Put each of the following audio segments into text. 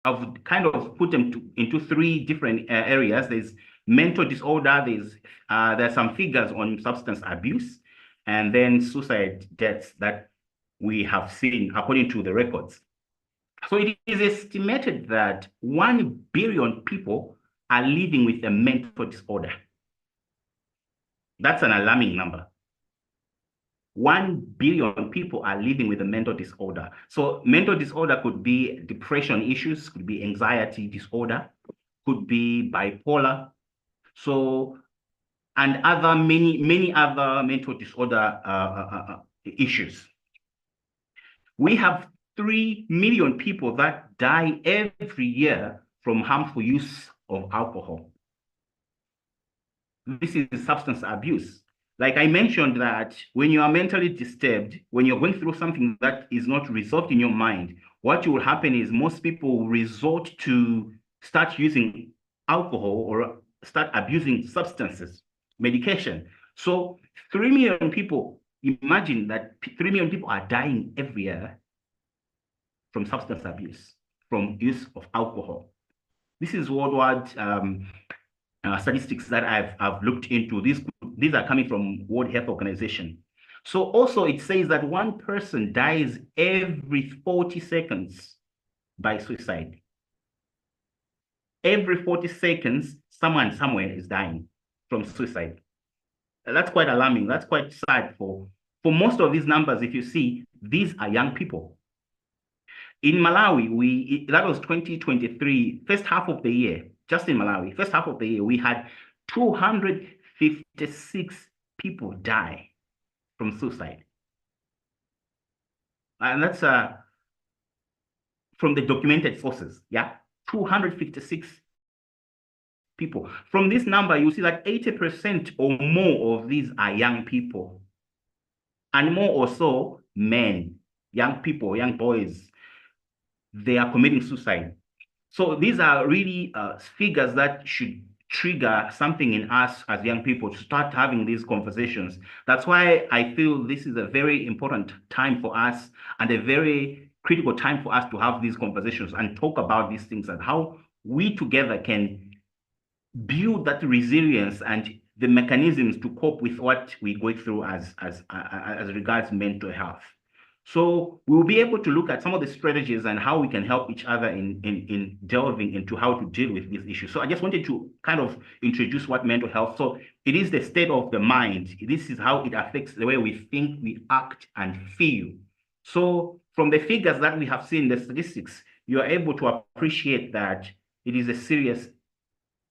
I've kind of put them into three different areas. There's mental disorder, there's some figures on substance abuse, and then suicide deaths that we have seen according to the records. So it is estimated that 1 billion people are living with a mental disorder. That's an alarming number. 1 billion people are living with a mental disorder. So mental disorder could be depression issues, could be anxiety disorder, could be bipolar. So, and many other mental disorder issues. We have 3 million people that die every year from harmful use of alcohol. This is substance abuse. Like I mentioned that when you are mentally disturbed, when you're going through something that is not resolved in your mind, what will happen is most people will resort to start using alcohol or start abusing substances, medication. So 3 million people, imagine that 3 million people are dying every year from substance abuse, from use of alcohol. This is worldwide statistics that I've looked into. These are coming from World Health Organization. So also it says that one person dies every 40 seconds by suicide. Every 40 seconds, someone somewhere is dying from suicide. That's quite alarming. That's quite sad for most of these numbers. If you see, these are young people. In Malawi, that was 2023, first half of the year, just in Malawi, first half of the year, we had 256 people die from suicide. And that's from the documented sources, yeah? 256 people. From this number, you see that 80% or more of these are young people. And more or so, men, young people, young boys, they are committing suicide. So these are really figures that should trigger something in us as young people to start having these conversations. That's why I feel this is a very important time for us and a very critical time for us to have these conversations and talk about these things and how we together can build that resilience and the mechanisms to cope with what we go through as regards mental health. So we'll be able to look at some of the strategies and how we can help each other in delving into how to deal with this issue. So I just wanted to kind of introduce what mental health. So it is the state of the mind. This is how it affects the way we think, we act, and feel. So from the figures that we have seen, the statistics, you are able to appreciate that it is a serious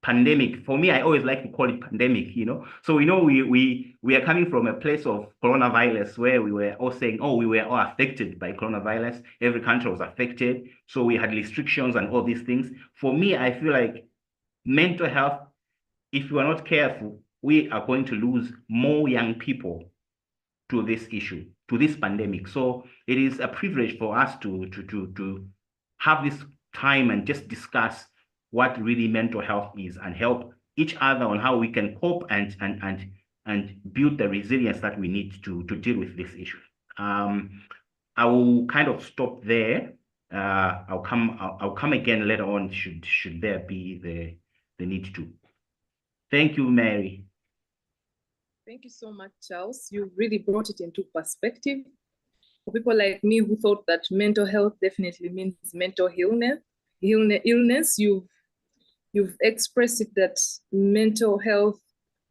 pandemic. For me, I always like to call it pandemic, you know. So we know we are coming from a place of coronavirus where we were all saying, oh, we were all affected by coronavirus. Every country was affected. So we had restrictions and all these things. For me, I feel like mental health, if we are not careful, we are going to lose more young people to this issue, to this pandemic. So it is a privilege for us to have this time and just discuss what really mental health is and help each other on how we can cope and build the resilience that we need to deal with this issue. I will kind of stop there. I'll come again later on should there be the need to. Thank you, Mary. Thank you so much, Charles. You really brought it into perspective. For people like me who thought that mental health definitely means mental illness, you've expressed it that mental health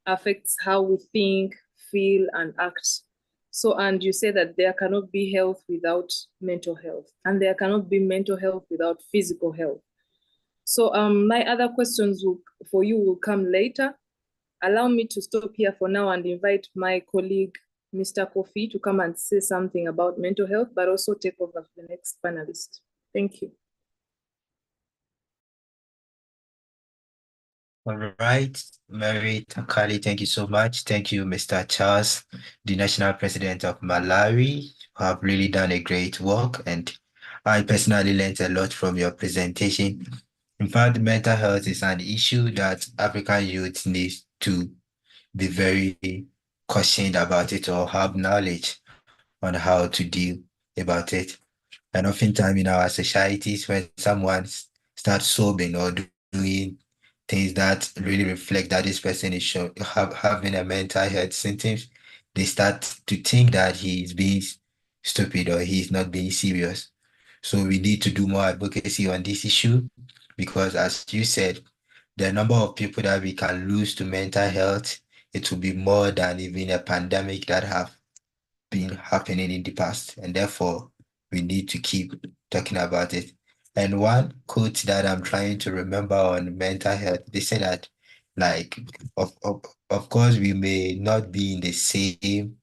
affects how we think, feel, and act. So, and you say that there cannot be health without mental health, and there cannot be mental health without physical health. So my other questions for you will come later. Allow me to stop here for now and invite my colleague, Mr. Kofi, to come and say something about mental health, but also take over the next panelist. Thank you. All right, Mary Takali, thank you so much. Thank you, Mr. Charles, the National President of Malawi, who have really done a great work. And I personally learned a lot from your presentation. In fact, mental health is an issue that African youth need to be very cautioned about it or have knowledge on how to deal about it. And oftentimes in our societies, when someone start sobbing or doing things that really reflect that this person is having a mental health symptoms, they start to think that he is being stupid or he's not being serious. So we need to do more advocacy on this issue because, as you said, the number of people that we can lose to mental health, it will be more than even a pandemic that have been happening in the past, and therefore we need to keep talking about it. And one quote that I'm trying to remember on mental health, they say that, like, of course, we may not be in the same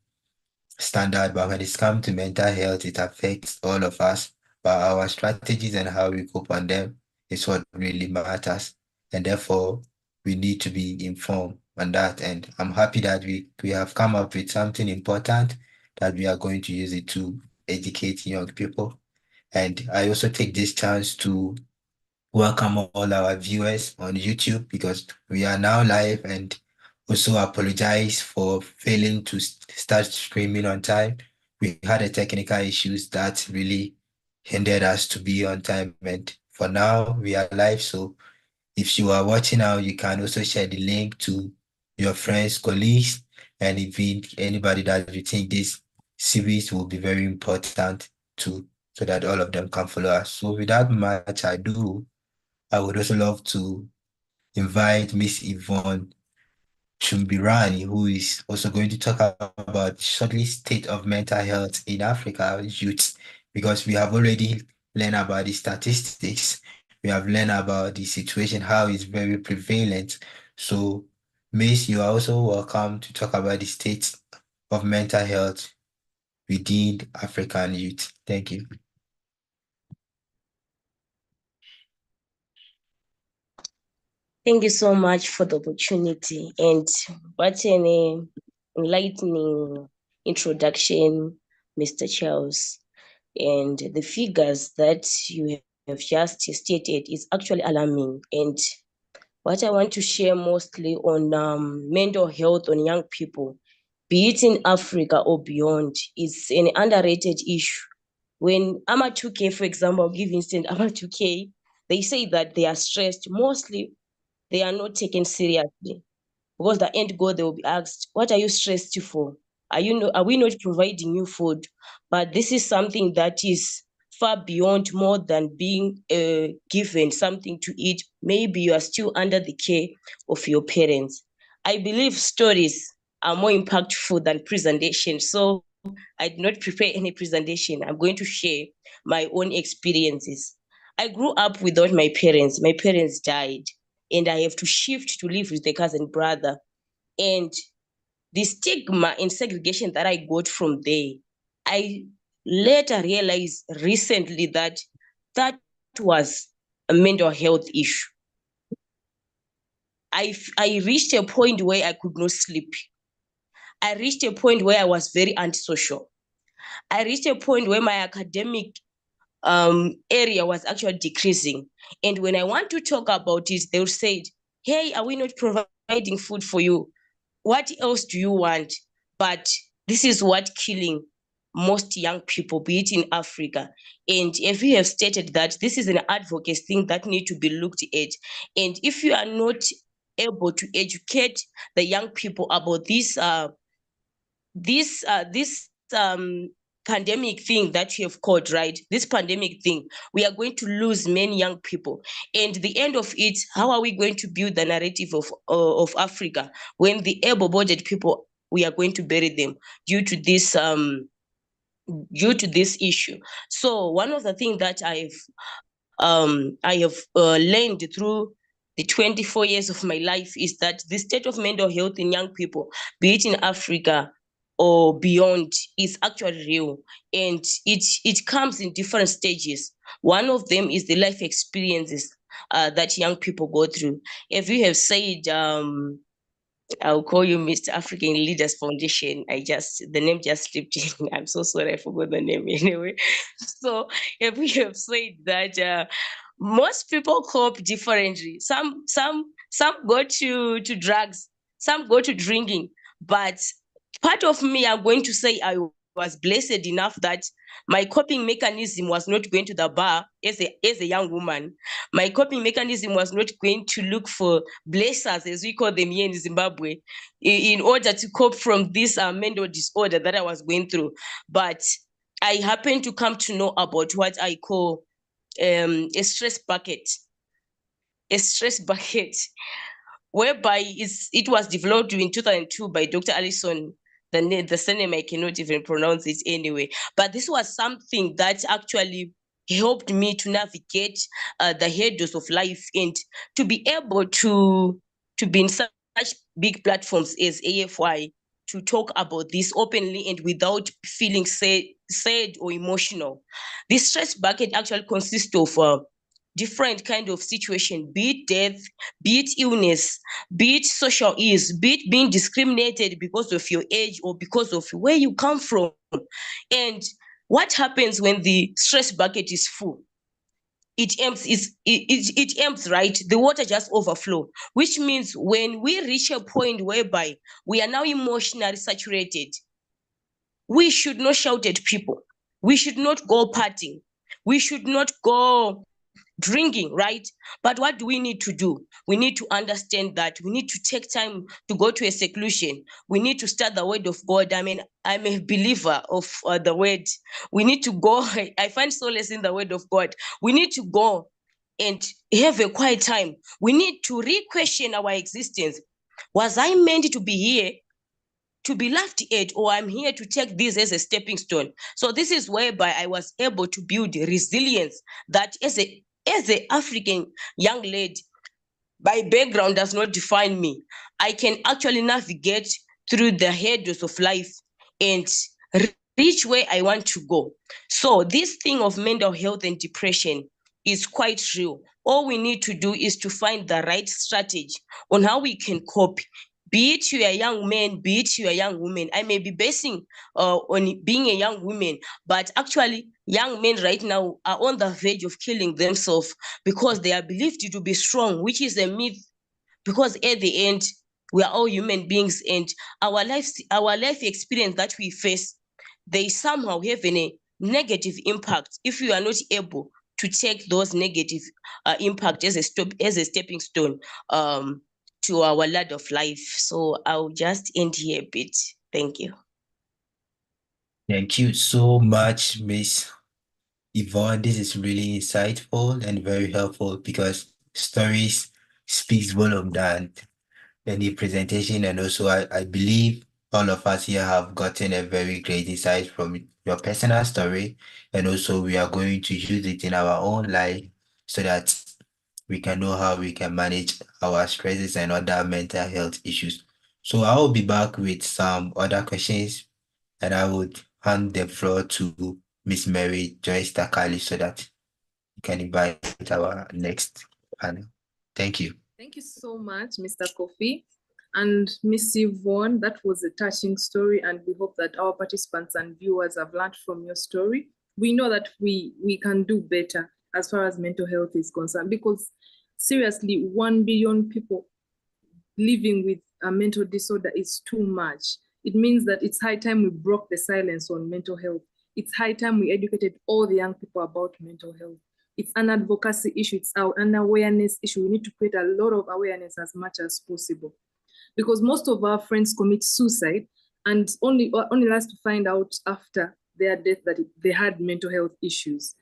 standard, but when it's come to mental health, it affects all of us. But our strategies and how we cope on them is what really matters. And therefore, we need to be informed on that. And I'm happy that we have come up with something important that we are going to use it to educate young people. And I also take this chance to welcome all our viewers on YouTube because we are now live, and also apologize for failing to start streaming on time. We had a technical issues that really hindered us to be on time, and for now we are live. So if you are watching now, you can also share the link to your friends, colleagues, and even anybody that you think this series will be very important to, so that all of them can follow us. So without much ado, I would also love to invite Miss Yvonne Chumbirani, who is also going to talk about shortly state of mental health in Africa youth, because we have already learned about the statistics, we have learned about the situation, how it's very prevalent. So, Miss, you are also welcome to talk about the state of mental health within African youth. Thank you. Thank you so much for the opportunity, and what an enlightening introduction, Mr. Charles. And the figures that you have just stated is actually alarming. And what I want to share mostly on mental health on young people, be it in Africa or beyond, is an underrated issue. When AMA 2K, for example, I'll give instant AMA 2K, they say that they are stressed. Mostly they are not taken seriously because the end goal, they will be asked, what are you stressed for? Are we not providing you food? But this is something that is far beyond more than being given something to eat. Maybe you are still under the care of your parents. I believe stories are more impactful than presentation. So I did not prepare any presentation. I'm going to share my own experiences. I grew up without my parents. My parents died, and I have to shift to live with a cousin brother. And the stigma and segregation that I got from there, I later realized recently that that was a mental health issue. I reached a point where I could not sleep. I reached a point where I was very antisocial. I reached a point where my academic area was actually decreasing. And when I want to talk about it, they will say, hey, are we not providing food for you? What else do you want? But this is what killing most young people, be it in Africa. And if you have stated that this is an advocacy thing that need to be looked at, and if you are not able to educate the young people about this pandemic thing that you have called, right? This pandemic thing, we are going to lose many young people. And the end of it, how are we going to build the narrative of Africa when the able-bodied people, we are going to bury them due to this issue? So one of the things that I have learned through the 24 years of my life is that the state of mental health in young people, be it in Africa or beyond, is actually real, and it comes in different stages. One of them is the life experiences that young people go through. If you have said, I'll call you Mr. African Leaders Foundation. The name just slipped in. I'm so sorry, I forgot the name anyway. So if we have said that most people cope differently. Some go to drugs, some go to drinking. But part of me, I'm going to say I was blessed enough that my coping mechanism was not going to the bar as a young woman. My coping mechanism was not going to look for blessers, as we call them here in Zimbabwe, in order to cope from this mental disorder that I was going through. But I happened to come to know about what I call a stress bucket. A stress bucket, whereby it was developed in 2002 by Dr. Allison. The surname I cannot even pronounce it anyway. But this was something that actually helped me to navigate the hurdles of life and to be able to be in such big platforms as AFY, to talk about this openly and without feeling sad or emotional. This stress bucket actually consists of different kind of situation, be it death, be it illness, be it social ease, be it being discriminated because of your age or because of where you come from. And what happens when the stress bucket is full? It empties, right? The water just overflow, which means when we reach a point whereby we are now emotionally saturated, we should not shout at people. We should not go partying. We should not go drinking, right? But what do we need to do? We need to understand that we need to take time to go to a seclusion. We need to start the word of God. I mean, I'm a believer of the word. We need to go. I find solace in the word of God. We need to go and have a quiet time. We need to re-question our existence. Was I meant to be here to be laughed at, or I'm here to take this as a stepping stone? So this is whereby I was able to build resilience, that as a African young lady, my background does not define me. I can actually navigate through the hurdles of life and reach where I want to go. So this thing of mental health and depression is quite real. All we need to do is to find the right strategy on how we can cope. Be it you are a young man, be it you are a young woman. I may be basing on being a young woman, but actually young men right now are on the verge of killing themselves because they are believed to be strong, which is a myth, because at the end, we are all human beings, and our life experience that we face, they somehow have a negative impact if you are not able to take those negative impact as a stepping stone to our ladder of life. So I'll just end here a bit. Thank you. Thank you so much, Miss Yvonne. This is really insightful and very helpful because stories speaks volume than any presentation. And also I believe all of us here have gotten a very great insight from your personal story. And also we are going to use it in our own life so that we can know how we can manage our stresses and other mental health issues. So I will be back with some other questions, and I would hand the floor to Miss Mary Joyce Takali so that we can invite our next panel. Thank you. Thank you so much, Mr. Kofi. And Miss Yvonne, that was a touching story, and we hope that our participants and viewers have learned from your story. We know that we can do better as far as mental health is concerned, because seriously, 1 billion people living with a mental disorder is too much. It means that it's high time we broke the silence on mental health. It's high time we educated all the young people about mental health. It's an advocacy issue, it's an awareness issue. We need to create a lot of awareness as much as possible, because most of our friends commit suicide and only last to find out after their death that they had mental health issues.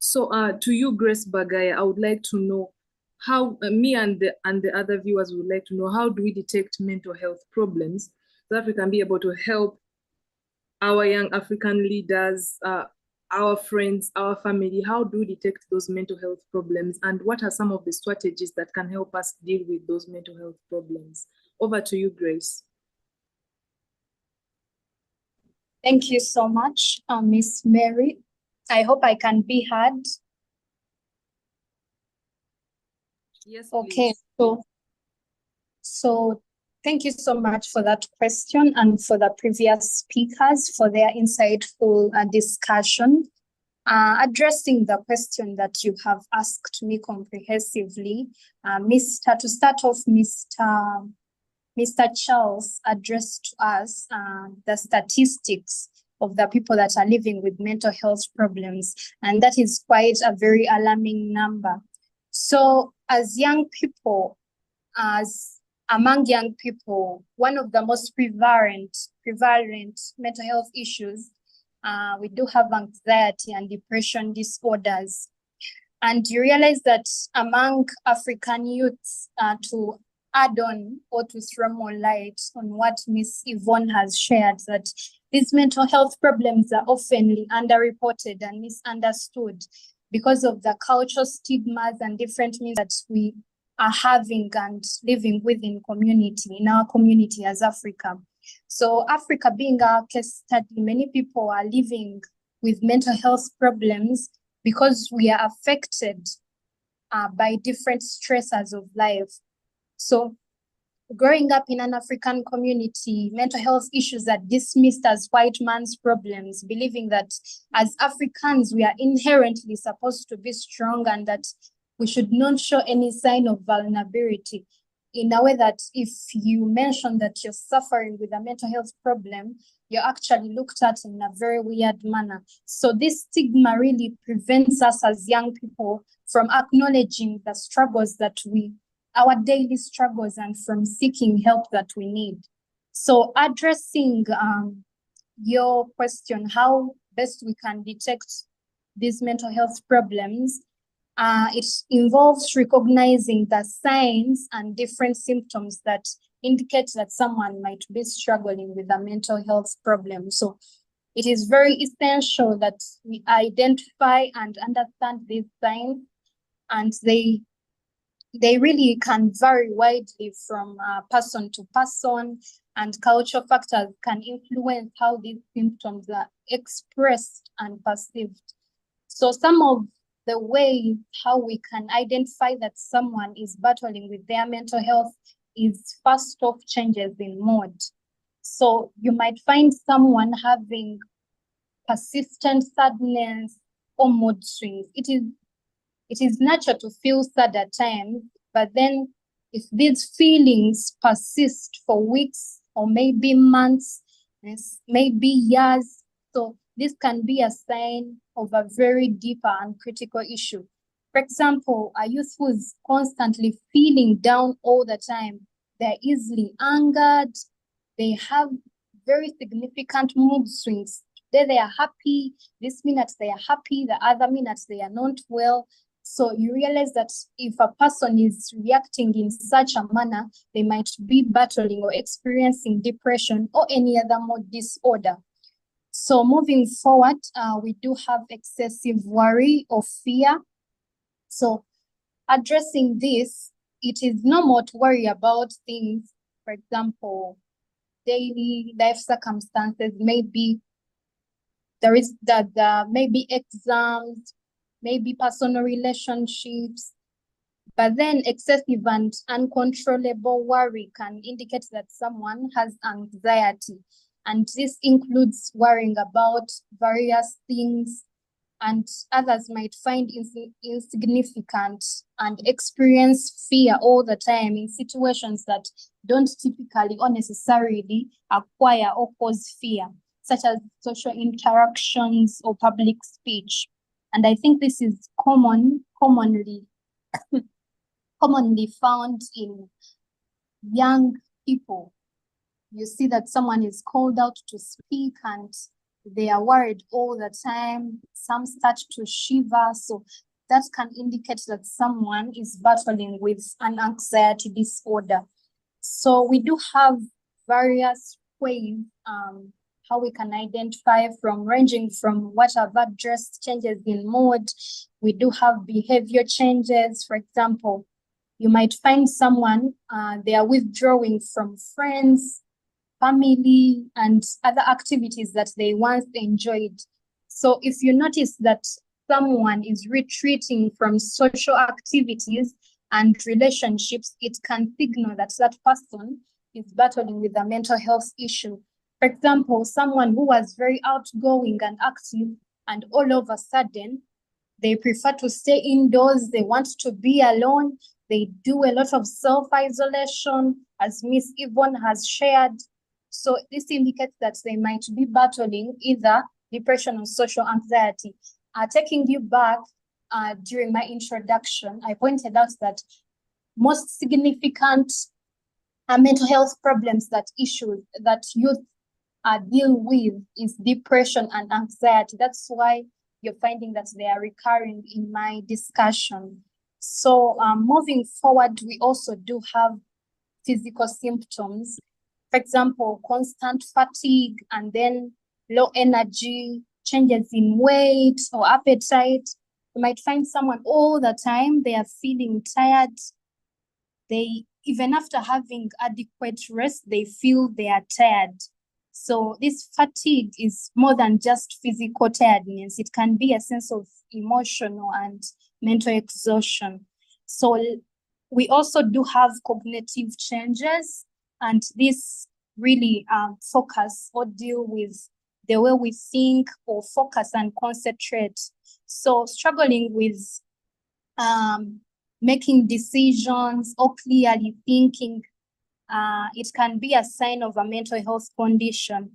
So to you, Grace Bagaya, I would like to know how me and the other viewers would like to know, how do we detect mental health problems so that we can be able to help our young African leaders, our friends, our family? How do we detect those mental health problems, and what are some of the strategies that can help us deal with those mental health problems? Over to you, Grace. Thank you so much, Miss Mary. I hope I can be heard. Yes, okay, please. so thank you so much for that question and for the previous speakers for their insightful discussion. Addressing the question that you have asked me comprehensively, to start off, Mr. Charles addressed to us the statistics of the people that are living with mental health problems. And that is quite a very alarming number. So as young people, among young people, one of the most prevalent mental health issues, we do have anxiety and depression disorders. And you realize that among African youths, to add on or to throw more light on what Miss Yvonne has shared, that these mental health problems are often underreported and misunderstood because of the cultural stigmas and different means that we are having and living within community, in our community as Africa. So Africa being our case study, many people are living with mental health problems because we are affected by different stressors of life. So growing up in an African community, mental health issues are dismissed as white man's problems, believing that as Africans, we are inherently supposed to be strong and that we should not show any sign of vulnerability, in a way that if you mention that you're suffering with a mental health problem, you're actually looked at in a very weird manner. So this stigma really prevents us as young people from acknowledging the struggles that our daily struggles, and from seeking help that we need. So addressing your question, how best we can detect these mental health problems, it involves recognizing the signs and different symptoms that indicate that someone might be struggling with a mental health problem. So it is very essential that we identify and understand these signs, and they really can vary widely from person to person, and cultural factors can influence how these symptoms are expressed and perceived. So some of the way how we can identify that someone is battling with their mental health is first off changes in mood. So you might find someone having persistent sadness or mood swings. It is natural to feel sad at times, but then if these feelings persist for weeks or maybe months, maybe years, so this can be a sign of a very deeper and critical issue. For example, a youth who is constantly feeling down all the time, they're easily angered, they have very significant mood swings. Today they are happy, this minute they are happy, the other minute they are not well. So you realize that if a person is reacting in such a manner, they might be battling or experiencing depression or any other mood disorder. So moving forward, we do have excessive worry or fear. So addressing this, it is normal to worry about things, for example, daily life circumstances, maybe maybe exams, maybe personal relationships, but then excessive and uncontrollable worry can indicate that someone has anxiety. And this includes worrying about various things, and others might find insignificant and experience fear all the time in situations that don't typically or necessarily acquire or cause fear, such as social interactions or public speech. And I think this is commonly found in young people. You see that someone is called out to speak and they are worried all the time. Some start to shiver. So that can indicate that someone is battling with an anxiety disorder. So we do have various ways how we can identify, from ranging from what I've addressed, changes in mood. We do have behavior changes. For example, you might find someone, they are withdrawing from friends, family, and other activities that they once enjoyed. So if you notice that someone is retreating from social activities and relationships, it can signal that that person is battling with a mental health issue. For example, someone who was very outgoing and active, and all of a sudden, they prefer to stay indoors, they want to be alone, they do a lot of self-isolation, as Miss Yvonne has shared. So this indicates that they might be battling either depression or social anxiety. Taking you back, during my introduction, I pointed out that most significant mental health problems that youth deal with is depression and anxiety. That's why you're finding that they are recurring in my discussion. So moving forward, we also do have physical symptoms. For example, constant fatigue and then low energy, changes in weight or appetite. You might find someone all the time, they are feeling tired. They, even after having adequate rest, they feel they are tired. So this fatigue is more than just physical tiredness. It can be a sense of emotional and mental exhaustion. So we also do have cognitive changes, and this really focus or deal with the way we think or focus and concentrate. So struggling with making decisions or clearly thinking, it can be a sign of a mental health condition.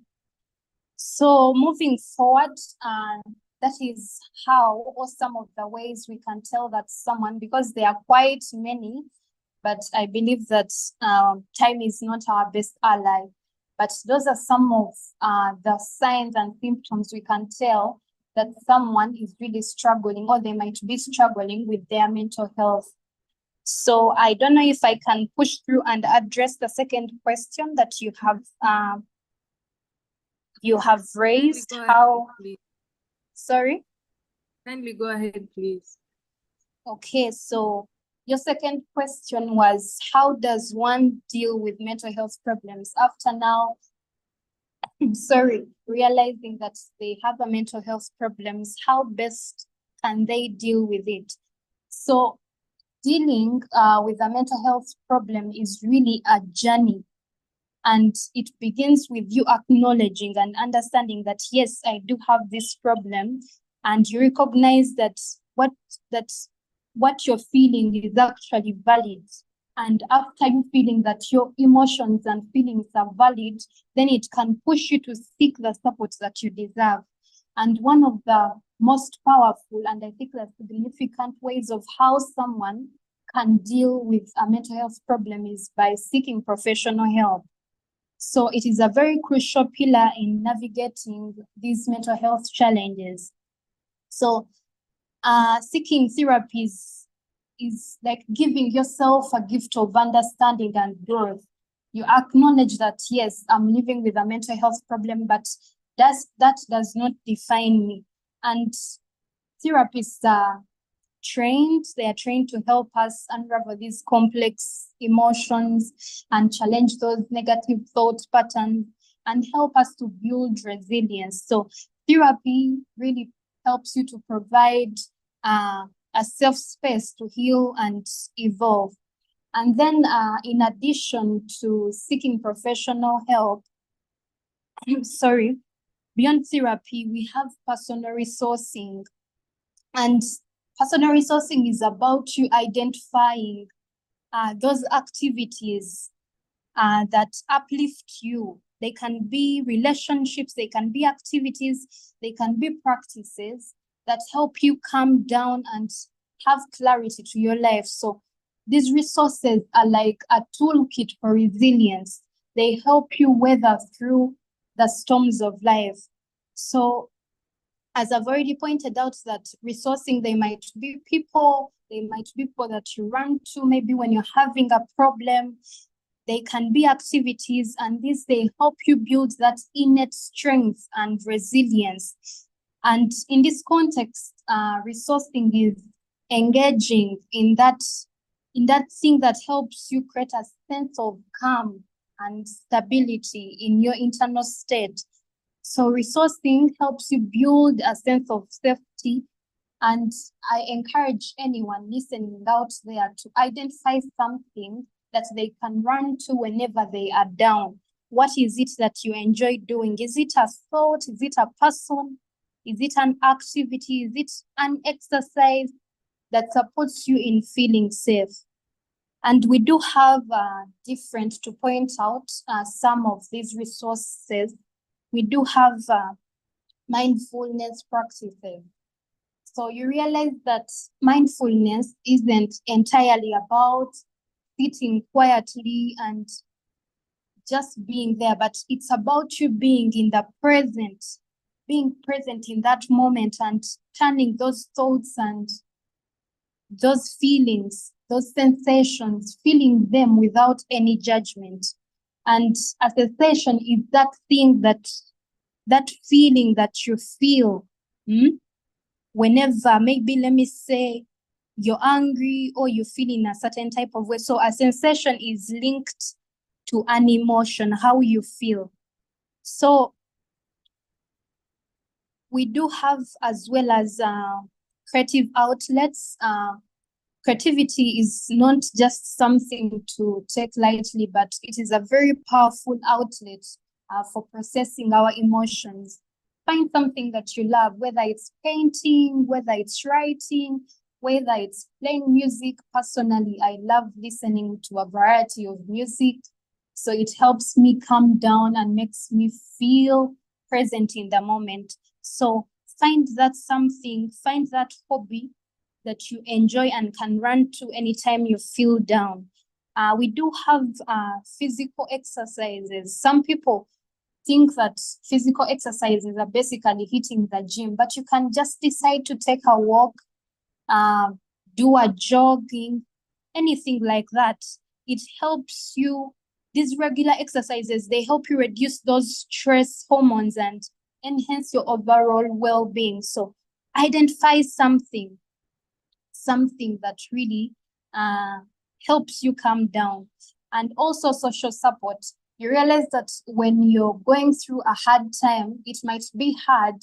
So moving forward, that is how, or some of the ways we can tell that someone, because there are quite many, but I believe that time is not our best ally. But those are some of the signs and symptoms we can tell that someone is really struggling, or they might be struggling with their mental health. So I don't know if I can push through and address the second question that you have raised. How? Please. Sorry? Kindly go ahead, please. Okay, so your second question was, how does one deal with mental health problems after now, realizing that they have a mental health problems, how best can they deal with it? So dealing with a mental health problem is really a journey, and it begins with you acknowledging and understanding that, yes, I do have this problem, and you recognize that what you're feeling is actually valid. And after you feeling that your emotions and feelings are valid, then it can push you to seek the support that you deserve. And one of the most powerful, and I think the significant ways of how someone can deal with a mental health problem is by seeking professional help. So it is a very crucial pillar in navigating these mental health challenges. So seeking therapies is like giving yourself a gift of understanding and growth. You acknowledge that, yes, I'm living with a mental health problem, but that does not define me. And therapists are trained, they are trained to help us unravel these complex emotions and challenge those negative thought patterns and help us to build resilience. So therapy really helps you to provide a safe space to heal and evolve. And then in addition to seeking professional help, beyond therapy, we have personal resourcing. And personal resourcing is about you identifying those activities that uplift you. They can be relationships, they can be activities, they can be practices that help you calm down and have clarity to your life. So these resources are like a toolkit for resilience. They help you weather through the storms of life. So as I've already pointed out, that resourcing, they might be people that you run to, maybe when you're having a problem. They can be activities, and they help you build that innate strength and resilience. And in this context, resourcing is engaging in that thing that helps you create a sense of calm and stability in your internal state. So resourcing helps you build a sense of safety. And I encourage anyone listening out there to identify something that they can run to whenever they are down. What is it that you enjoy doing? Is it a thought? Is it a person? Is it an activity? Is it an exercise that supports you in feeling safe? And we do have to point out some of these resources. We do have mindfulness practices. So you realize that mindfulness isn't entirely about sitting quietly and just being there, but it's about you being in the present, being present in that moment and turning those thoughts and those feelings, those sensations, feeling them without any judgment. And a sensation is that thing, that feeling that you feel whenever, maybe let me say, you're angry or you feel in a certain type of way. So a sensation is linked to an emotion, how you feel. So we do have, as well as creative outlets. Creativity is not just something to take lightly, but it is a very powerful outlet for processing our emotions. Find something that you love, whether it's painting, whether it's writing, whether it's playing music. Personally, I love listening to a variety of music. So it helps me calm down and makes me feel present in the moment. So find that something, find that hobby that you enjoy and can run to anytime you feel down. We do have physical exercises. Some people think that physical exercises are basically hitting the gym, but you can just decide to take a walk, do a jogging, anything like that. It helps you. These regular exercises, they help you reduce those stress hormones and enhance your overall well-being. So identify something that really helps you calm down. And also social support. You realize that when you're going through a hard time, it might be hard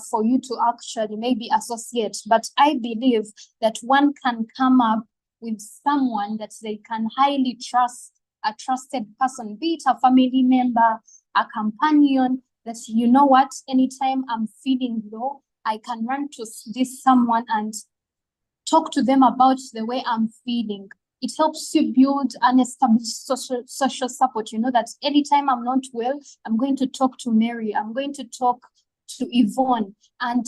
for you to actually maybe associate, but I believe that one can come up with someone that they can highly trust, a trusted person, be it a family member, a companion, that you know what, anytime I'm feeling low, I can run to this someone and talk to them about the way I'm feeling. It helps you build and establish social support. You know that anytime I'm not well, I'm going to talk to Mary, I'm going to talk to Yvonne. And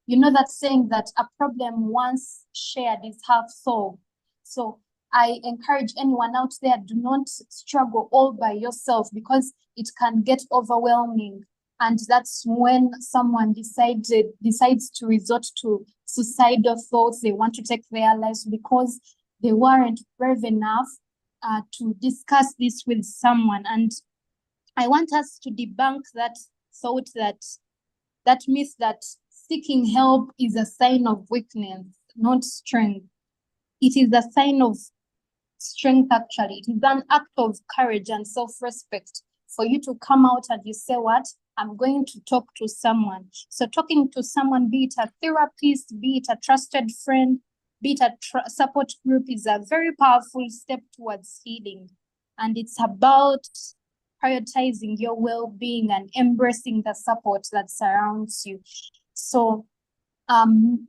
you know that saying that a problem once shared is half solved. So I encourage anyone out there, do not struggle all by yourself, because it can get overwhelming. And that's when someone decides to resort to suicidal thoughts. They want to take their lives because they weren't brave enough to discuss this with someone. And I want us to debunk that thought, that myth that seeking help is a sign of weakness, not strength. It is a sign of strength, actually. It is an act of courage and self-respect for you to come out and you say, what? I'm going to talk to someone. So talking to someone, be it a therapist, be it a trusted friend, be it a support group, is a very powerful step towards healing. And it's about prioritizing your well-being and embracing the support that surrounds you. So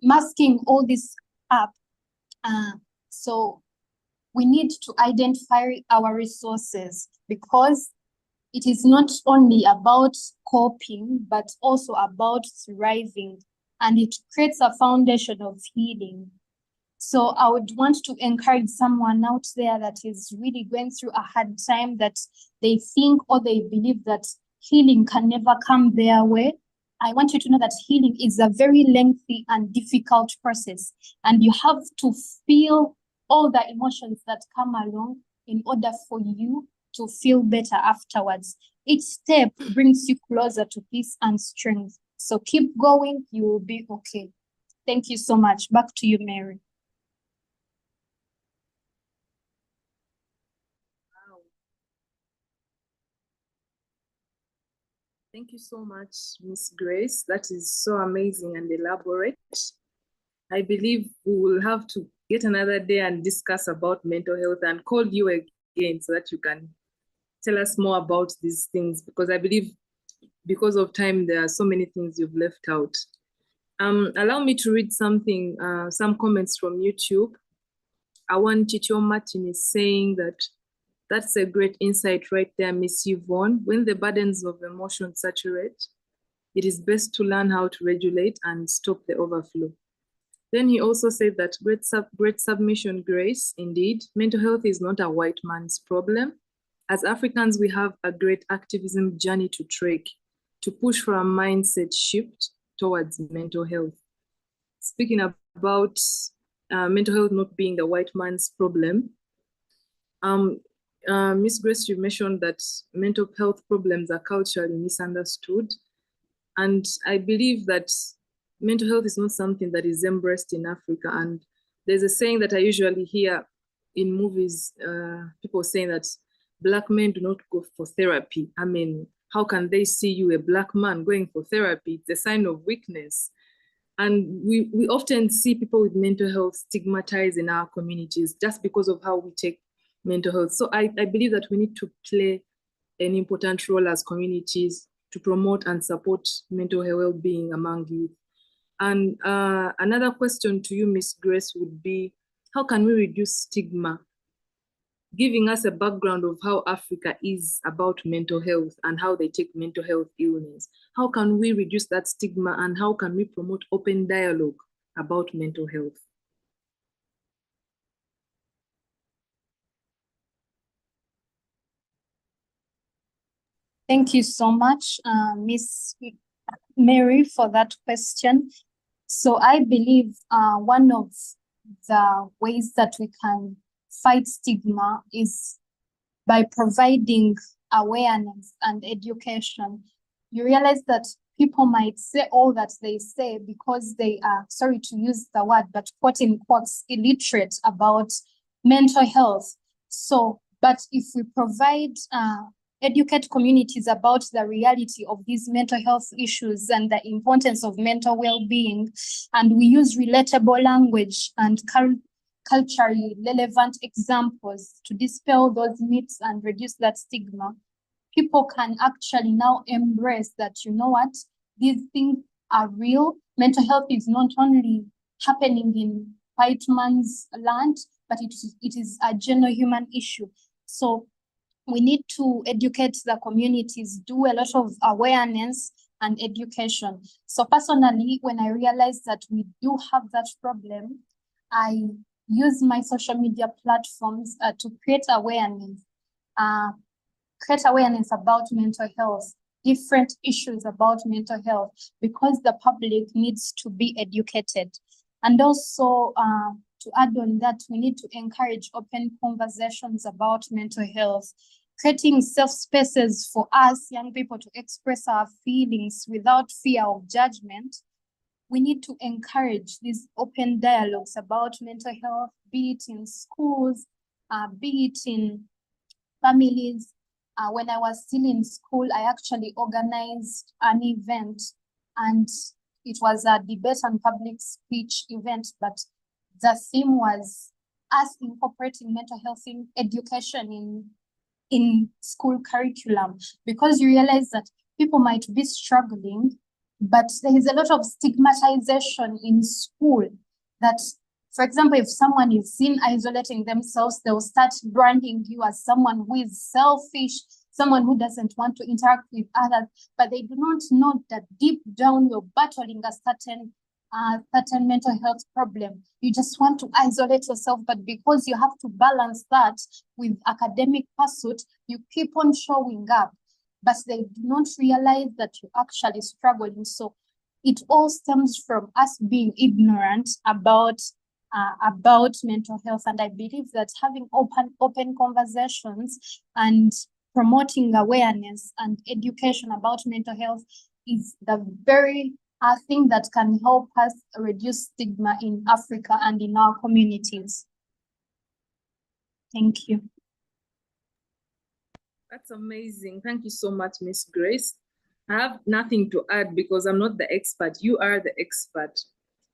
masking all this up, so we need to identify our resources, because it is not only about coping, but also about thriving, and it creates a foundation of healing. So I would want to encourage someone out there that is really going through a hard time, that they think or they believe that healing can never come their way. I want you to know that healing is a very lengthy and difficult process, and you have to feel all the emotions that come along in order for you to feel better afterwards. Each step brings you closer to peace and strength. So keep going, you will be okay. Thank you so much. Back to you, Mary. Wow. Thank you so much, Miss Grace. That is so amazing and elaborate. I believe we will have to get another day and discuss about mental health and call you again so that you can tell us more about these things, because I believe because of time, there are so many things you've left out. Allow me to read something, some comments from YouTube. Awan Chicho Martin is saying that that's a great insight right there, Miss Yvonne. When the burdens of emotion saturate, it is best to learn how to regulate and stop the overflow. Then he also said that great submission, Grace. Indeed, mental health is not a white man's problem. As Africans, we have a great activism journey to trek, to push for a mindset shift towards mental health. Speaking about mental health not being the white man's problem, Miss Grace, you mentioned that mental health problems are culturally misunderstood. And I believe that mental health is not something that is embraced in Africa. And there's a saying that I usually hear in movies, people saying that Black men do not go for therapy. I mean, how can they see you, a Black man, going for therapy? It's a sign of weakness. And we often see people with mental health stigmatized in our communities just because of how we take mental health. So I believe that we need to play an important role as communities to promote and support mental health well-being among youth. And another question to you, Miss Grace, would be, how can we reduce stigma? Giving us a background of how Africa is about mental health and how they take mental health illness. How can we reduce that stigma and how can we promote open dialogue about mental health? Thank you so much, Miss Mary, for that question. So I believe one of the ways that we can fight stigma is by providing awareness and education. You realize that people might say all that they say because they are, sorry to use the word, but quote in quotes, illiterate about mental health. So, but if we provide educate communities about the reality of these mental health issues and the importance of mental well-being, and we use relatable language and culturally relevant examples to dispel those myths and reduce that stigma, people can actually now embrace that, you know what, these things are real. Mental health is not only happening in white man's land, but it is a general human issue. So we need to educate the communities, do a lot of awareness and education. So personally, when I realized that we do have that problem, I use my social media platforms to create awareness about mental health, different issues about mental health, because the public needs to be educated. And also, to add on that, we need to encourage open conversations about mental health, creating safe spaces for us young people to express our feelings without fear of judgment. We need to encourage these open dialogues about mental health, be it in schools, be it in families. When I was still in school, I actually organized an event, and it was a debate and public speech event, but the theme was us incorporating mental health in education in school curriculum, because you realize that people might be struggling, but there is a lot of stigmatization in school that, for example, if someone is seen isolating themselves, they'll start branding you as someone who is selfish, someone who doesn't want to interact with others, but they do not know that deep down you're battling a certain mental health problem. You just want to isolate yourself, but because you have to balance that with academic pursuit, you keep on showing up, but they do not realize that you're actually struggling. So it all stems from us being ignorant about mental health. And I believe that having open conversations and promoting awareness and education about mental health is the very thing that can help us reduce stigma in Africa and in our communities. Thank you. That's amazing. Thank you so much, Miss Grace. I have nothing to add because I'm not the expert. You are the expert.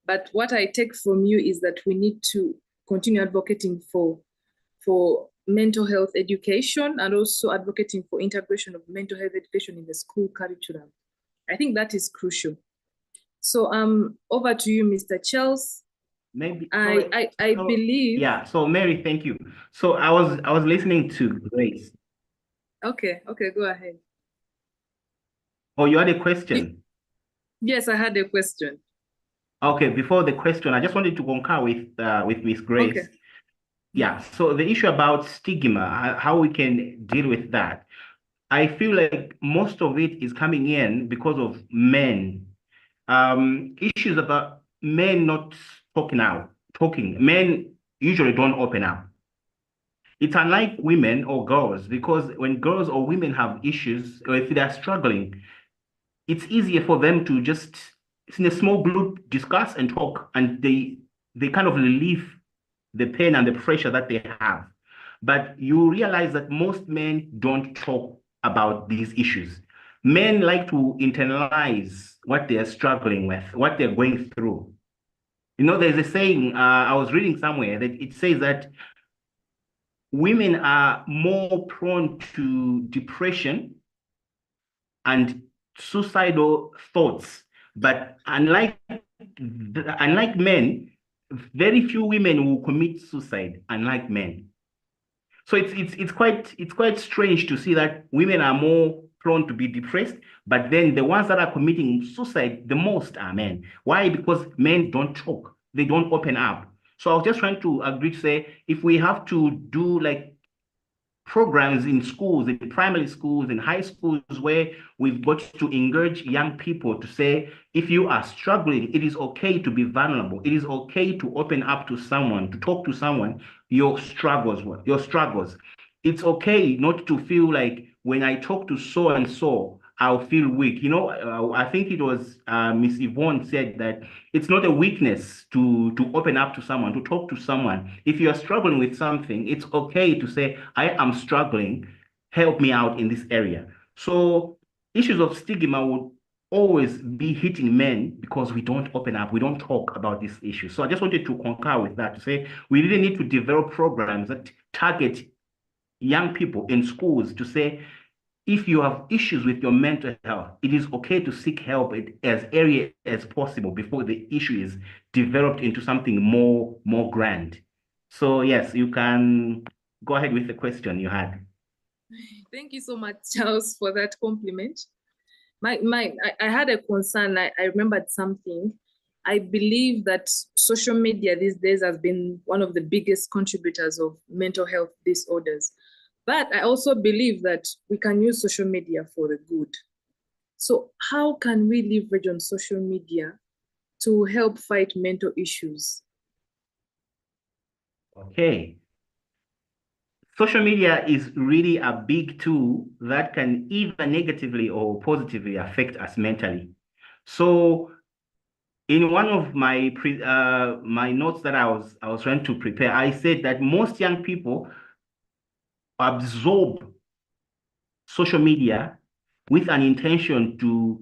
But what I take from you is that we need to continue advocating for mental health education and also advocating for integration of mental health education in the school curriculum. I think that is crucial. So over to you, Mr. Charles. maybe I believe. Yeah. So Mary, thank you. So I was listening to Grace. Okay, go ahead. Oh, you had a question? Yes, I had a question. Okay, before the question, I just wanted to concur with Miss Grace. Okay. Yeah, so the issue about stigma, how we can deal with that. I feel like most of it is coming in because of men. Issues about men not talking. Men usually don't open up. It's unlike women or girls, because when girls or women have issues, or if they're struggling, it's easier for them to just in a small group discuss and talk, and they kind of relieve the pain and the pressure that they have. But you realize that most men don't talk about these issues. Men like to internalize what they're struggling with, what they're going through. You know, there's a saying, I was reading somewhere that it says that women are more prone to depression and suicidal thoughts. But unlike men, very few women will commit suicide, unlike men. So it's quite strange to see that women are more prone to be depressed, but then the ones that are committing suicide the most are men. Why? Because men don't talk, they don't open up. So I was just trying to agree to say, if we have to do like programs in schools, in primary schools, in high schools, where we've got to encourage young people to say, if you are struggling, it is okay to be vulnerable. It is okay to open up to someone, to talk to someone, your struggles. It's okay not to feel like when I talk to so and so, I'll feel weak. You know, I think it was Miss Yvonne said that it's not a weakness to open up to someone, to talk to someone. If you are struggling with something, it's okay to say, I am struggling, help me out in this area. So issues of stigma would always be hitting men because we don't open up, we don't talk about this issue. So I just wanted to concur with that, to say we really need to develop programs that target young people in schools, to say, if you have issues with your mental health, it is okay to seek help as early as possible before the issue is developed into something more grand. So yes, you can go ahead with the question you had. Thank you so much, Charles, for that compliment. I had a concern. I remembered something. I believe that social media these days has been one of the biggest contributors of mental health disorders. But I also believe that we can use social media for the good. So how can we leverage on social media to help fight mental issues? Okay. Social media is really a big tool that can either negatively or positively affect us mentally. So in one of my my notes that I was trying to prepare, I said that most young people absorb social media with an intention to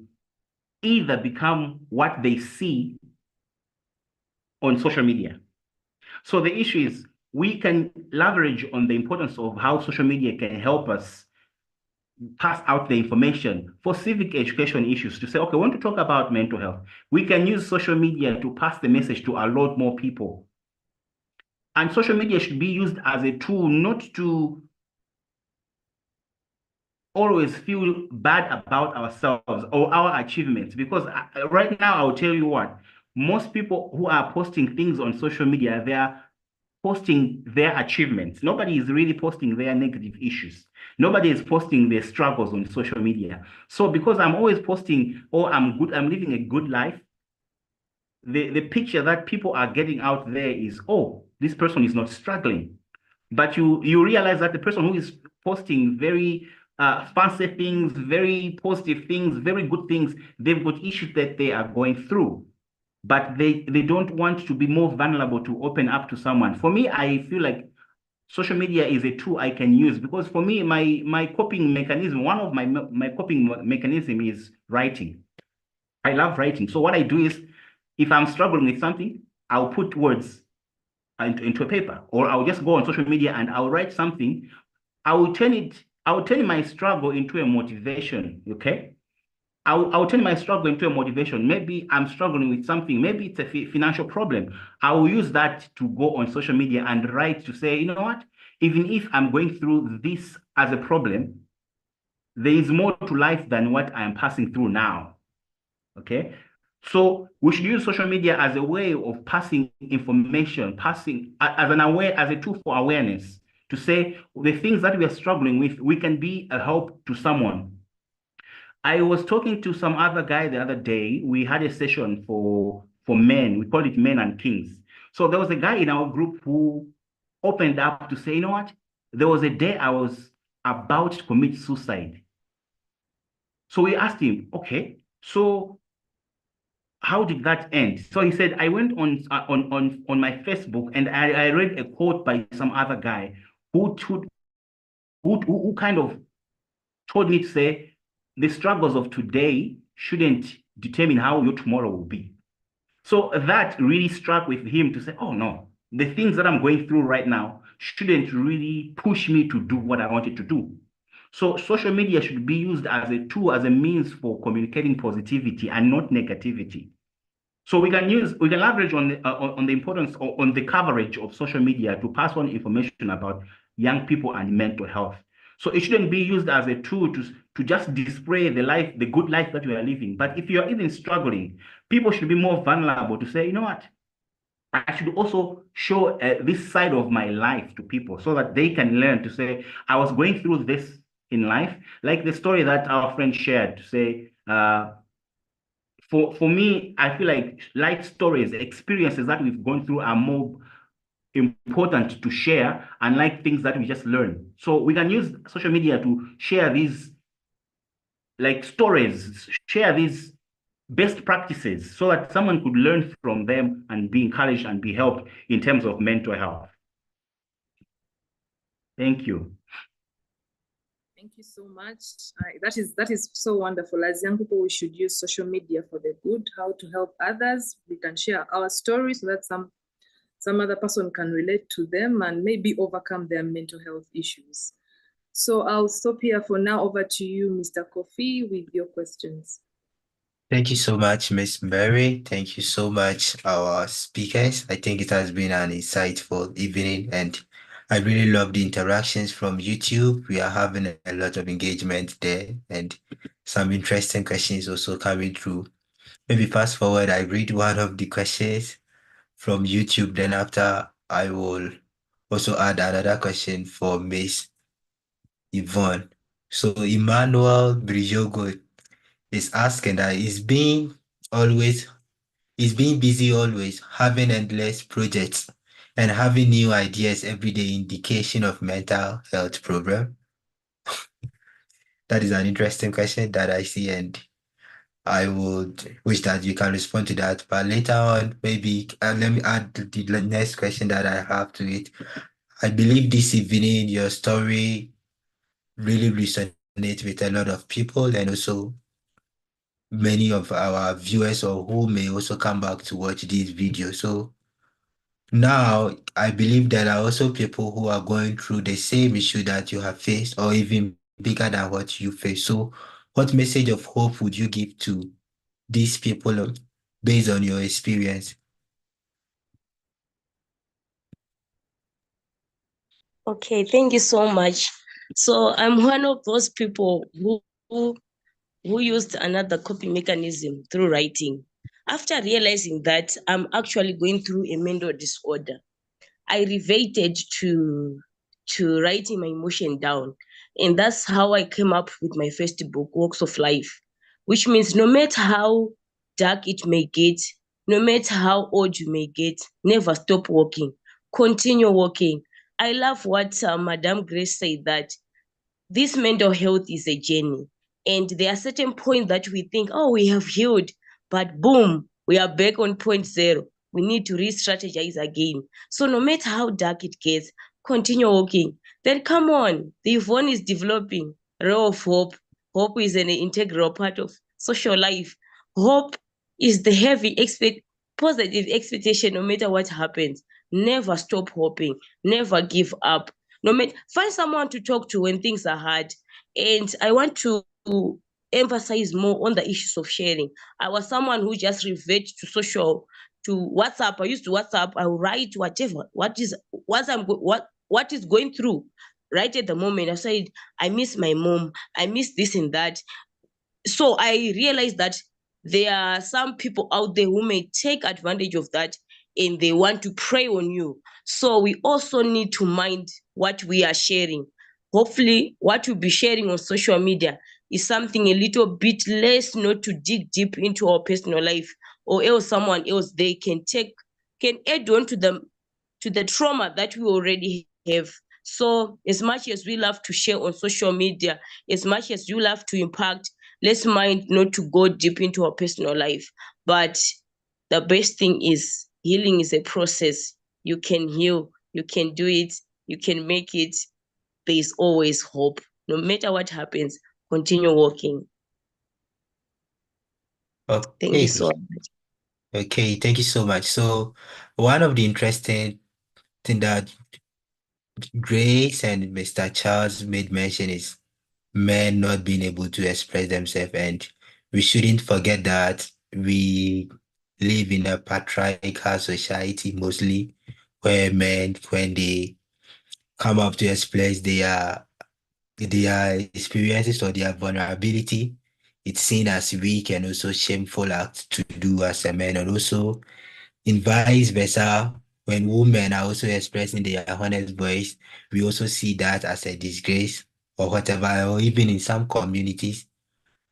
either become what they see on social media. So the issue is, we can leverage on the importance of how social media can help us pass out the information for civic education issues, to say, okay, we want to talk about mental health. We can use social media to pass the message to a lot more people. And social media should be used as a tool, not to always feel bad about ourselves or our achievements. Because right now, I'll tell you what, most people who are posting things on social media, they are posting their achievements. Nobody is really posting their negative issues. Nobody is posting their struggles on social media. So because I'm always posting, oh, I'm good, I'm living a good life, the picture that people are getting out there is, oh, this person is not struggling. But you realize that the person who is posting very fancy things, very positive things, very good things, they've got issues that they are going through. But they don't want to be more vulnerable to open up to someone. For me, I feel like social media is a tool I can use, because for me, my coping mechanism, one of my coping mechanism is writing. I love writing. So what I do is, if I'm struggling with something, I'll put words into a paper, or I'll just go on social media and I'll write something. I will turn my struggle into a motivation. Okay. I'll turn my struggle into a motivation. Maybe I'm struggling with something. Maybe it's a financial problem. I will use that to go on social media and write to say, you know what? Even if I'm going through this as a problem, there is more to life than what I am passing through now. Okay. So we should use social media as a way of passing information, passing as a tool for awareness, to say the things that we are struggling with, we can be a help to someone. I was talking to some other guy the other day. We had a session for men. We call it Men and Kings. So there was a guy in our group who opened up to say, you know what? There was a day I was about to commit suicide. So we asked him, okay, so how did that end? So he said, I went on my Facebook and I read a quote by some other guy who kind of told me to say, the struggles of today shouldn't determine how your tomorrow will be. So that really struck with him to say, oh no, the things that I'm going through right now shouldn't really push me to do what I wanted to do. So social media should be used as a tool, as a means for communicating positivity and not negativity. So we can leverage on the importance, or on the coverage of social media to pass on information about young people and mental health. So it shouldn't be used as a tool to just display the good life that we are living. But if you're even struggling, people should be more vulnerable to say, you know what, I should also show this side of my life to people so that they can learn to say, I was going through this in life, like the story that our friend shared, to say, for me, I feel like life stories, experiences that we've gone through are more important to share, unlike things that we just learn. So we can use social media to share these like stories, share these best practices so that someone could learn from them and be encouraged and be helped in terms of mental health. Thank you. Thank you so much. That is so wonderful. As young people, we should use social media for the good, how to help others. We can share our stories so that some other person can relate to them and maybe overcome their mental health issues. So I'll stop here for now. Over to you, Mr. Kofi, with your questions. Thank you so much, Miss Mary. Thank you so much, our speakers. I think it has been an insightful evening, and I really love the interactions from YouTube. We are having a lot of engagement there, and some interesting questions also coming through. Maybe fast forward, I read one of the questions from YouTube. Then after, I will also add another question for Miss Yvonne. So Emmanuel Brijogo is asking that is being busy always, having endless projects and having new ideas every day indication of mental health problem? That is an interesting question that I see, and I would wish that you can respond to that. But later on, maybe let me add the next question that I have to it. I believe this evening your story really resonates with a lot of people, and also many of our viewers or who may also come back to watch this video. So now I believe there are also people who are going through the same issue that you have faced, or even bigger than what you face. So what message of hope would you give to these people based on your experience? Okay, thank you so much. So I'm one of those people who used another coping mechanism through writing. After realizing that I'm actually going through a mental disorder, I reverted to writing my emotion down. And that's how I came up with my first book, Walks of Life, which means no matter how dark it may get, no matter how old you may get, never stop walking, continue walking. I love what Madame Grace said, that this mental health is a journey. And there are certain points that we think, oh, we have healed, but boom, we are back on point zero. We need to re-strategize again. So no matter how dark it gets, continue walking. Then come on, the Yvonne is developing ray of hope. Hope is an integral part of social life. Hope is the positive expectation no matter what happens. Never stop hoping, never give up. No matter, find someone to talk to when things are hard. And I want to emphasize more on the issues of sharing. I was someone who just revert to WhatsApp. I used to WhatsApp. I write whatever, what is going through right at the moment. I said, I miss my mom. I miss this and that. So I realized that there are some people out there who may take advantage of that and they want to prey on you. So we also need to mind what we are sharing. Hopefully, what we'll be sharing on social media is something a little bit less, not to dig deep into our personal life, or else someone else they can add on to the trauma that we already have. So as much as we love to share on social media, as much as you love to impact, let's mind not to go deep into our personal life. But the best thing is healing is a process. You can heal, you can do it, you can make it. There's always hope. No matter what happens, continue walking. Thank you so much. Okay, thank you so much. So one of the interesting thing that Grace and Mr. Charles made mention is men not being able to express themselves, and we shouldn't forget that we live in a patriarchal society mostly, where men, when they come up to express their experiences or their vulnerability, it's seen as weak and also shameful act to do as a man, and also in vice versa, when women are also expressing their honest voice, we also see that as a disgrace or whatever, or even in some communities,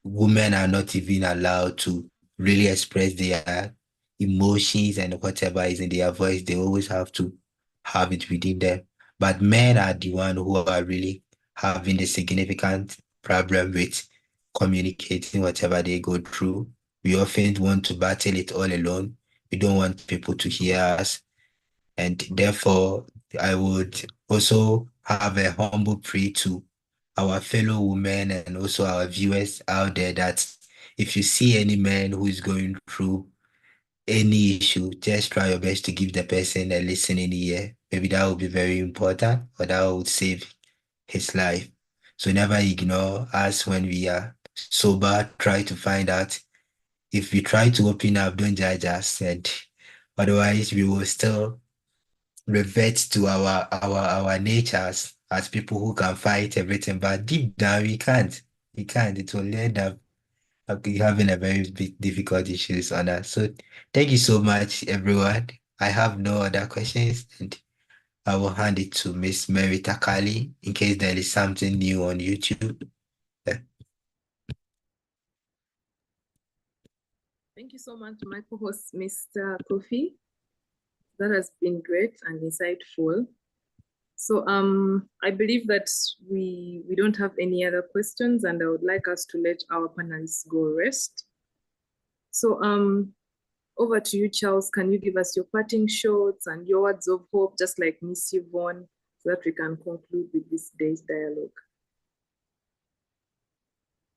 women are not even allowed to really express their emotions and whatever is in their voice. They always have to have it within them. But men are the one who are really having a significant problem with communicating whatever they go through. We often want to battle it all alone. We don't want people to hear us. And therefore, I would also have a humble plea to our fellow women and also our viewers out there that if you see any man who is going through any issue, just try your best to give the person a listening ear. Maybe that would be very important, or that would save his life. So never ignore us when we are sober. Try to find out. If we try to open up, don't judge us, and otherwise we will still revert to our natures as people who can fight everything. But deep down, we can't. We can't. It will end up having a very big difficult issues on us. So thank you so much, everyone. I have no other questions, and I will hand it to Miss Mary Takali in case there is something new on YouTube. Thank you so much, my co-host, Mr. Kofi. That has been great and insightful. So I believe that we don't have any other questions, and I would like us to let our panelists go rest. So over to you, Charles. Can you give us your parting shots and your words of hope, just like Miss Yvonne, so that we can conclude with this day's dialogue?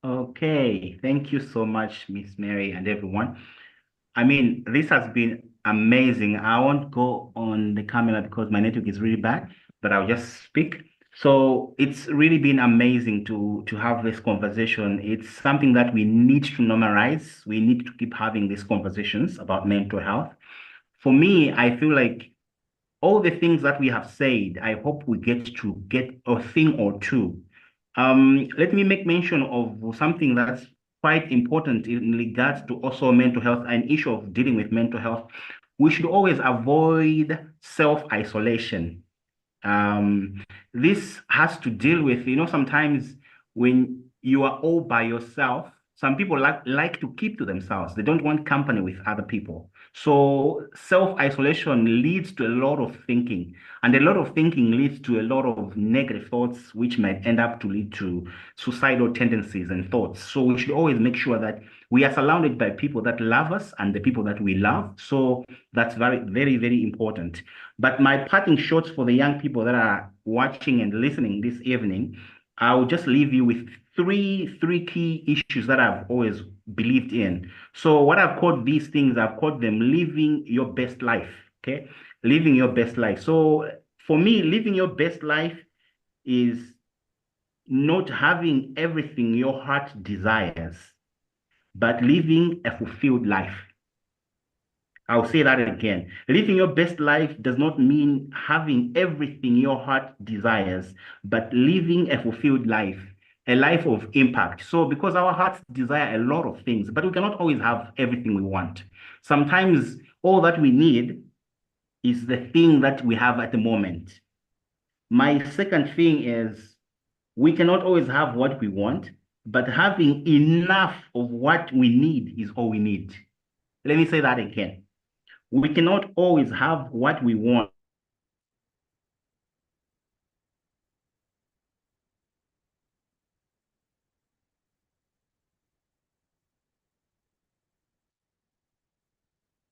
Okay, thank you so much, Miss Mary and everyone. I mean, this has been amazing. I won't go on the camera because my network is really bad, but I'll just speak. So it's really been amazing to have this conversation. It's something that we need to normalize. We need to keep having these conversations about mental health. For me, I feel like all the things that we have said, I hope we get a thing or two. Let me make mention of something that's quite important in regards to also mental health, an issue of dealing with mental health. We should always avoid self-isolation. This has to deal with, sometimes when you are all by yourself, some people like to keep to themselves. They don't want company with other people. So self-isolation leads to a lot of thinking, and a lot of thinking leads to a lot of negative thoughts, which might end up to lead to suicidal tendencies and thoughts. So we should always make sure that we are surrounded by people that love us and the people that we love. So that's very, very, very important. But my parting shots for the young people that are watching and listening this evening, I will just leave you with three key issues that I've always believed in. So what I've called these things, I've called them living your best life. Okay, living your best life. So for me, living your best life is not having everything your heart desires, but living a fulfilled life. I'll say that again. Living your best life does not mean having everything your heart desires, but living a fulfilled life, a life of impact. So because our hearts desire a lot of things, but we cannot always have everything we want. Sometimes all that we need is the thing that we have at the moment. My second thing is we cannot always have what we want, but having enough of what we need is all we need. Let me say that again. We cannot always have what we want.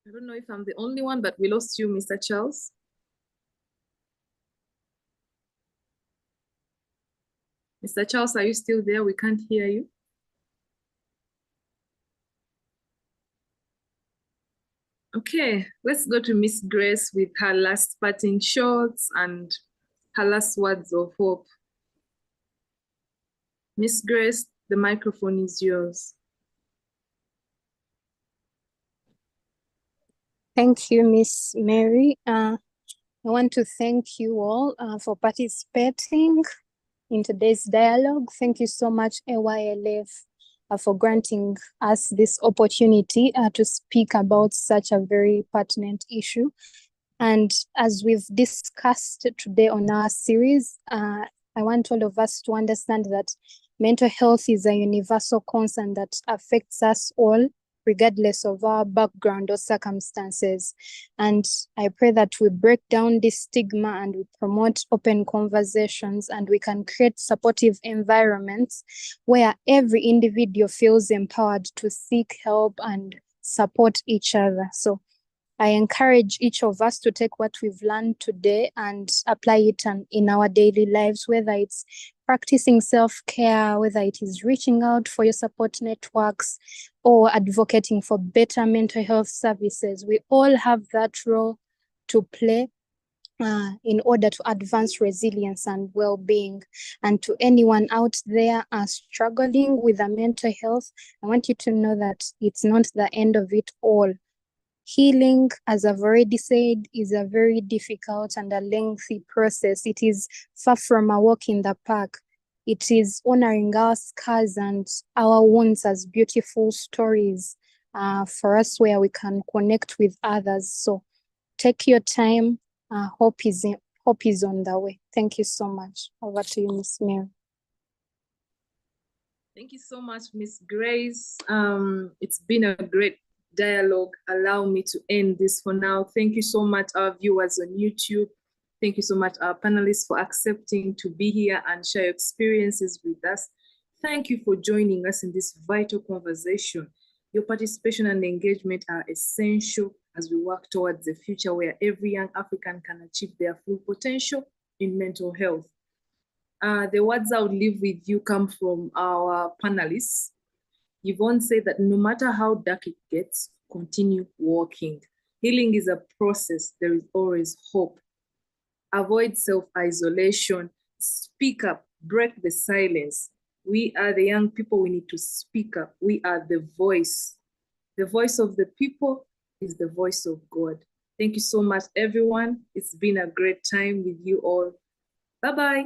I don't know if I'm the only one, but we lost you, Mr. Charles. Mr. Charles, are you still there? We can't hear you. Okay, let's go to Miss Grace with her last parting shots and her last words of hope. Miss Grace, the microphone is yours. Thank you, Miss Mary. I want to thank you all for participating in today's dialogue. Thank you so much, AYLF, for granting us this opportunity to speak about such a very pertinent issue. And as we've discussed today on our series, I want all of us to understand that mental health is a universal concern that affects us all, regardless of our background or circumstances. And I pray that we break down this stigma and we promote open conversations, and we can create supportive environments where every individual feels empowered to seek help and support each other. So I encourage each of us to take what we've learned today and apply it in our daily lives, whether it's practicing self-care, whether it is reaching out for your support networks, or advocating for better mental health services. We all have that role to play in order to advance resilience and well-being. And to anyone out there struggling with a mental health, I want you to know that it's not the end of it all. Healing, as I've already said, is a very difficult and a lengthy process. It is far from a walk in the park. It is honoring our scars and our wounds as beautiful stories for us, where we can connect with others. So take your time. Hope is on the way. Thank you so much. Over to you, Miss Mary. Thank you so much, Miss Grace. It's been a great dialogue. Allow me to end this for now. Thank you so much, our viewers on YouTube. Thank you so much, our panelists, for accepting to be here and share experiences with us. Thank you for joining us in this vital conversation. Your participation and engagement are essential as we work towards a future where every young African can achieve their full potential in mental health. The words I would leave with you come from our panelists. Yvonne said that no matter how dark it gets, continue walking. Healing is a process. There is always hope. Avoid self-isolation. Speak up. Break the silence. We are the young people. We need to speak up. We are the voice. The voice of the people is the voice of God. Thank you so much, everyone. It's been a great time with you all. Bye-bye.